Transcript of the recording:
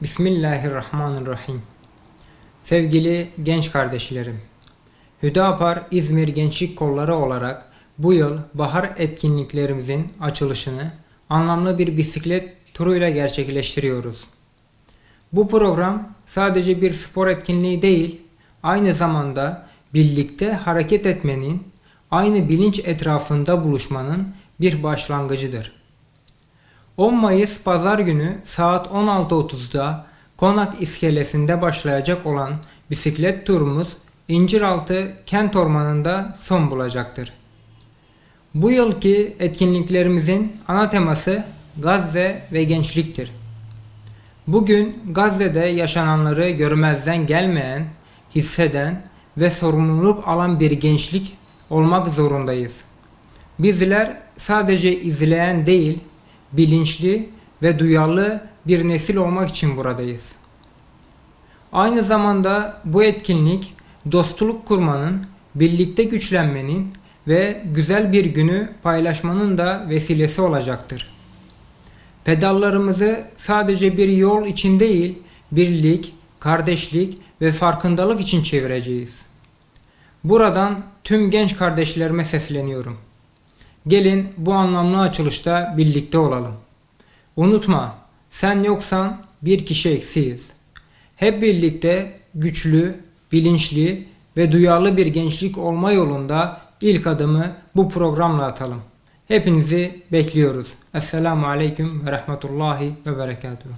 Bismillahirrahmanirrahim. Sevgili genç kardeşlerim, Hüdapar İzmir Gençlik Kolları olarak bu yıl bahar etkinliklerimizin açılışını anlamlı bir bisiklet turuyla gerçekleştiriyoruz. Bu program sadece bir spor etkinliği değil, aynı zamanda birlikte hareket etmenin, aynı bilinç etrafında buluşmanın bir başlangıcıdır. 10 Mayıs Pazar günü saat 16.30'da Konak iskelesinde başlayacak olan bisiklet turumuz İnciraltı Kent Ormanı'nda son bulacaktır. Bu yılki etkinliklerimizin ana teması Gazze ve gençliktir. Bugün Gazze'de yaşananları görmezden gelmeyen, hisseden ve sorumluluk alan bir gençlik olmak zorundayız. Bizler sadece izleyen değil, bilinçli ve duyarlı bir nesil olmak için buradayız. Aynı zamanda bu etkinlik dostluk kurmanın, birlikte güçlenmenin ve güzel bir günü paylaşmanın da vesilesi olacaktır. Pedallarımızı sadece bir yol için değil, birlik, kardeşlik ve farkındalık için çevireceğiz. Buradan tüm genç kardeşlerime sesleniyorum. Gelin bu anlamlı açılışta birlikte olalım. Unutma, sen yoksan bir kişi eksiyiz. Hep birlikte güçlü, bilinçli ve duyarlı bir gençlik olma yolunda ilk adımı bu programla atalım. Hepinizi bekliyoruz. Esselamu Aleyküm ve Rahmetullahi ve Berekatuhu.